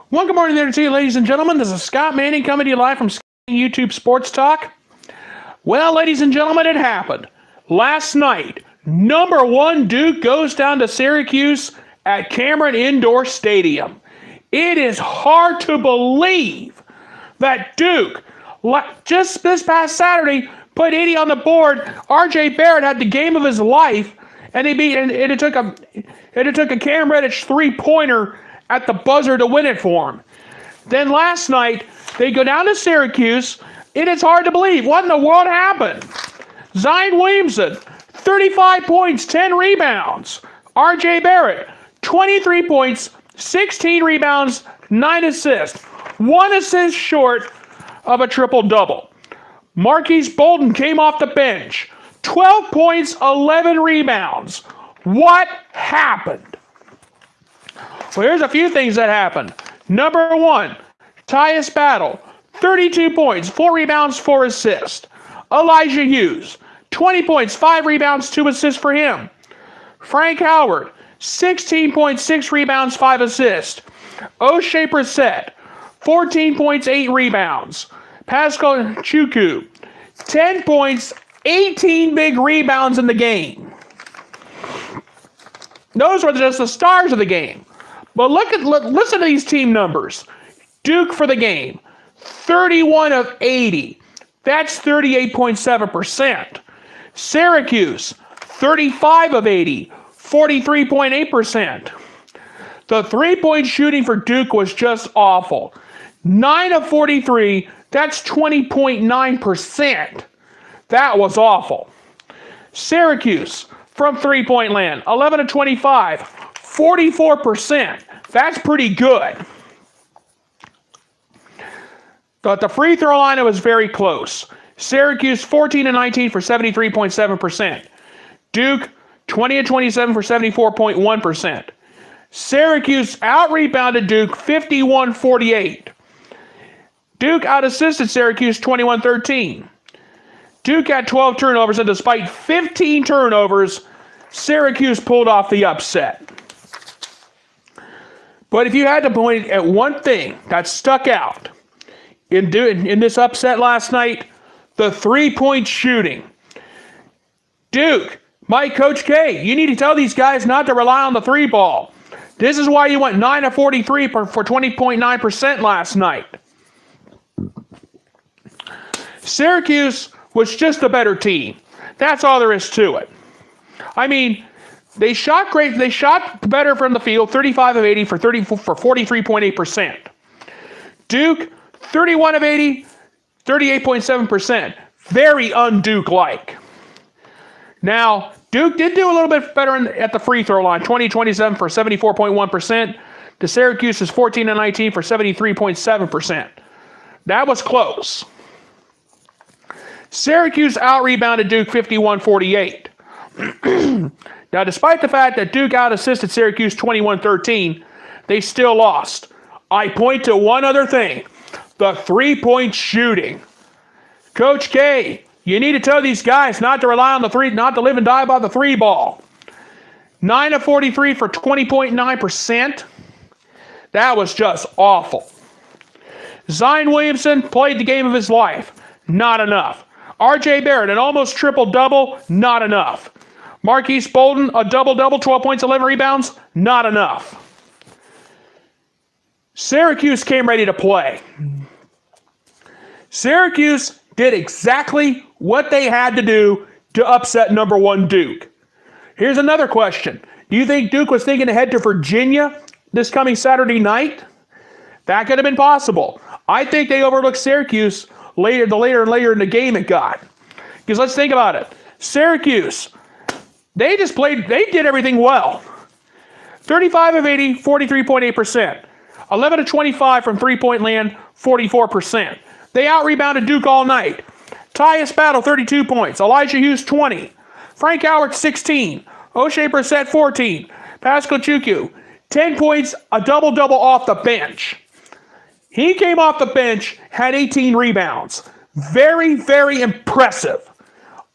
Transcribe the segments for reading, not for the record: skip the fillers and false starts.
Well, good morning there to you, ladies and gentlemen. This is Scott Manning coming to you live from YouTube Sports Talk. Well, ladies and gentlemen, it happened. Last night, #1 Duke goes down to Syracuse at Cameron Indoor Stadium. It is hard to believe that Duke, just this past Saturday, put 80 on the board. R.J. Barrett had the game of his life, and it took a Cam Reddish three-pointer at the buzzer to win it for him. Then last night, they go down to Syracuse. It is hard to believe. What in the world happened? Zion Williamson, 35 points, 10 rebounds. R.J. Barrett, 23 points, 16 rebounds, 9 assists. 1 assist short of a triple-double. Marquise Bolden came off the bench. 12 points, 11 rebounds. What happened? Well, here's a few things that happened. #1, Tyus Battle, 32 points, 4 rebounds, 4 assists. Elijah Hughes, 20 points, 5 rebounds, 2 assists for him. Frank Howard, 16 points, 6 rebounds, 5 assists. O'Shea Brissett, 14 points, 8 rebounds. Pascal Chukwu, 10 points, 18 big rebounds in the game. Those were just the stars of the game. But listen to these team numbers. Duke for the game, 31 of 80. That's 38.7%. Syracuse, 35 of 80, 43.8%. The three-point shooting for Duke was just awful. 9 of 43, that's 20.9%. That was awful. Syracuse, from three-point land, 11 of 25, 44%. That's pretty good. But the free throw line, it was very close. Syracuse, 14 of 19 for 73.7%. Duke, 20 of 27 for 74.1%. Syracuse out-rebounded Duke 51-48. Duke out-assisted Syracuse 21-13. Duke had 12 turnovers, and despite 15 turnovers, Syracuse pulled off the upset. But if you had to point at one thing that stuck out in this upset last night, the three-point shooting. Duke, Coach K, you need to tell these guys not to rely on the three ball. This is why you went 9 of 43 for 20.9% last night. Syracuse was just a better team. That's all there is to it. I mean, they shot great. They shot better from the field, 35 of 80 for 43.8%. Duke, 31 of 80, 38.7%. Very un-Duke-like. Now, Duke did do a little bit better at the free throw line, 20-27 for 74.1%. To Syracuse's 14 of 19 for 73.7%. That was close. Syracuse out-rebounded Duke 51-48. Now, despite the fact that Duke out-assisted Syracuse 21-13, they still lost. I point to one other thing, the three-point shooting. Coach K, you need to tell these guys not to rely on the three, not to live and die by the three ball. 9 of 43 for 20.9%. That was just awful. Zion Williamson played the game of his life. Not enough. R.J. Barrett, an almost triple-double. Not enough. Marquise Bolden, a double-double, 12 points, 11 rebounds. Not enough. Syracuse came ready to play. Syracuse did exactly what they had to do to upset #1 Duke. Here's another question. Do you think Duke was thinking ahead to Virginia this coming Saturday night? That could have been possible. I think they overlooked Syracuse later in the game it got. Because let's think about it. Syracuse, they did everything well. 35 of 80, 43.8%. 11 of 25 from three-point land, 44%. They out-rebounded Duke all night. Tyus Battle, 32 points. Elijah Hughes, 20. Frank Howard, 16. O'Shea Brissett, 14. Pascal Chukwu, 10 points, a double-double off the bench. He came off the bench, had 18 rebounds. Very, very impressive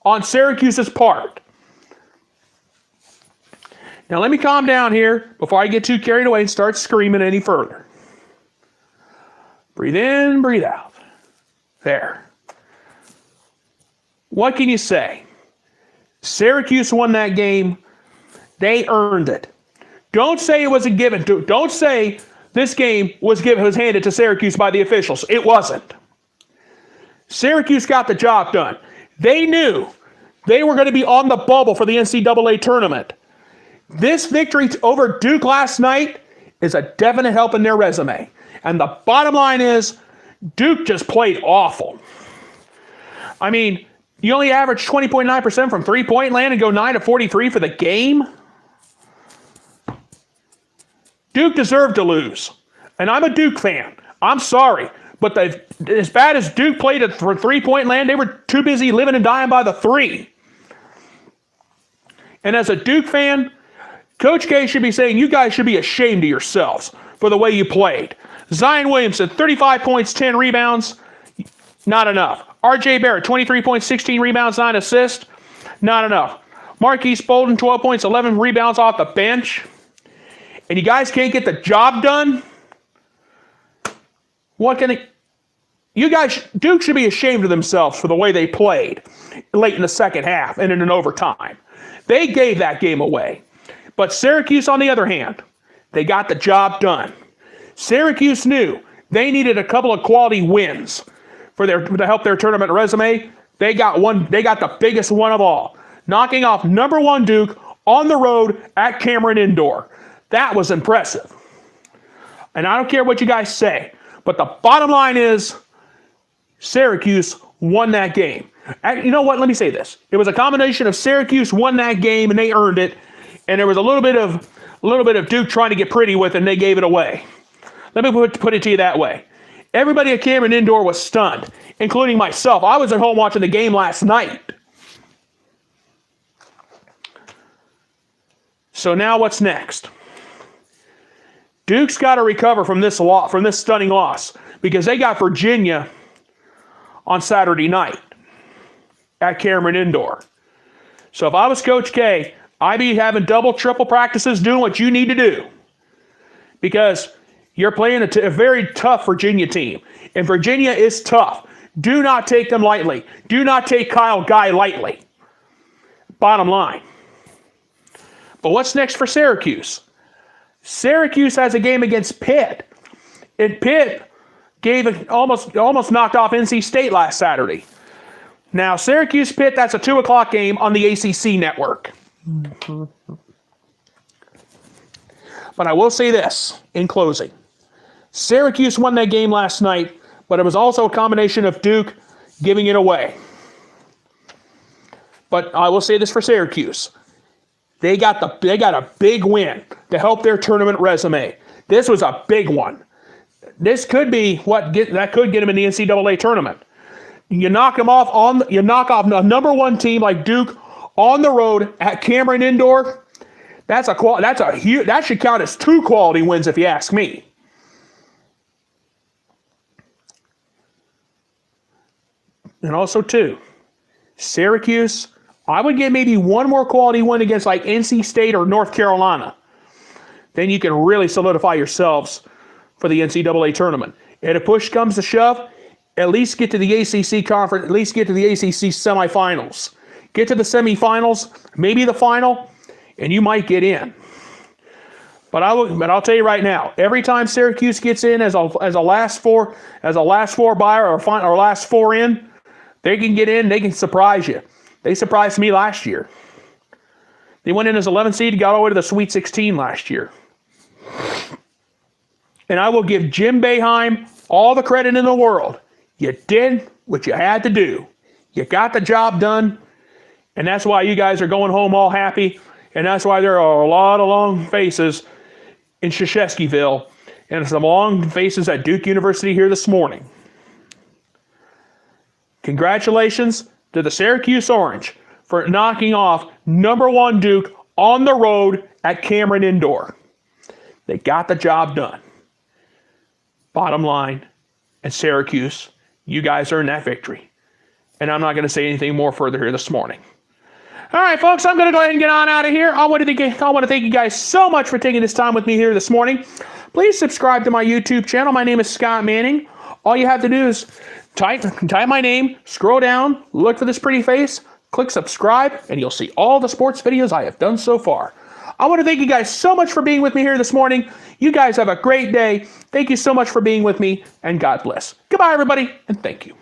on Syracuse's part. Now let me calm down here before I get too carried away and start screaming any further. Breathe in, breathe out. There. What can you say? Syracuse won that game. They earned it. Don't say it was a given. Don't say this game was handed to Syracuse by the officials. It wasn't. Syracuse got the job done. They knew they were going to be on the bubble for the NCAA tournament. This victory over Duke last night is a definite help in their resume. And the bottom line is, Duke just played awful. I mean, you only average 20.9% from three-point land and go 9 of 43 for the game? Duke deserved to lose. And I'm a Duke fan. I'm sorry. But as bad as Duke played at three-point land, they were too busy living and dying by the three. And as a Duke fan, Coach K should be saying, you guys should be ashamed of yourselves for the way you played. Zion Williamson, 35 points, 10 rebounds, not enough. R.J. Barrett, 23 points, 16 rebounds, 9 assists, not enough. Marquise Bolden, 12 points, 11 rebounds off the bench. And you guys can't get the job done? What can it... You guys, Duke should be ashamed of themselves for the way they played late in the second half and in an overtime. They gave that game away. But Syracuse, on the other hand, they got the job done. Syracuse knew they needed a couple of quality wins to help their tournament resume. They got one. They got the biggest one of all, knocking off #1 Duke on the road at Cameron Indoor. That was impressive. And I don't care what you guys say, but the bottom line is Syracuse won that game. You know what? Let me say this. It was a combination of Syracuse won that game and they earned it, and there was a little bit of Duke trying to get pretty with it, and they gave it away. Let me put it to you that way. Everybody at Cameron Indoor was stunned, including myself. I was at home watching the game last night. So now what's next? Duke's got to recover from this stunning loss, because they got Virginia on Saturday night at Cameron Indoor. So if I was Coach K, I'd be having double, triple practices doing what you need to do, because you're playing a very tough Virginia team, and Virginia is tough. Do not take them lightly. Do not take Kyle Guy lightly. Bottom line. But what's next for Syracuse? Syracuse has a game against Pitt. And Pitt almost knocked off NC State last Saturday. Now, Syracuse-Pitt, that's a 2 o'clock game on the ACC network. But I will say this in closing. Syracuse won that game last night, but it was also a combination of Duke giving it away. But I will say this for Syracuse. They got a big win to help their tournament resume. This was a big one. This could be that could get them in the NCAA tournament. You knock off a #1 team like Duke on the road at Cameron Indoor. That should count as 2 quality wins if you ask me. And also, too, Syracuse, I would get maybe one more quality win against like NC State or North Carolina. Then you can really solidify yourselves for the NCAA tournament. And if push comes to shove, at least get to the ACC conference, at least get to the ACC semifinals. Get to the semifinals, maybe the final, and you might get in. But I'll tell you right now, every time Syracuse gets in as a last four buyer or last 4 in, they can get in, they can surprise you. They surprised me last year. They went in as 11 seed, got all the way to the Sweet 16 last year. And I will give Jim Boeheim all the credit in the world. You did what you had to do. You got the job done, and that's why you guys are going home all happy, and that's why there are a lot of long faces in Shesheskyville and some long faces at Duke University here this morning. Congratulations to the Syracuse Orange for knocking off #1 Duke on the road at Cameron Indoor. They got the job done. Bottom line, at Syracuse, you guys earned that victory. And I'm not going to say anything more further here this morning. All right, folks, I'm going to go ahead and get on out of here. I want to thank you guys so much for taking this time with me here this morning. Please subscribe to my YouTube channel. My name is Scott Manning. All you have to do is type my name, scroll down, look for this pretty face, click subscribe, and you'll see all the sports videos I have done so far. I want to thank you guys so much for being with me here this morning. You guys have a great day. Thank you so much for being with me, and God bless. Goodbye, everybody, and thank you.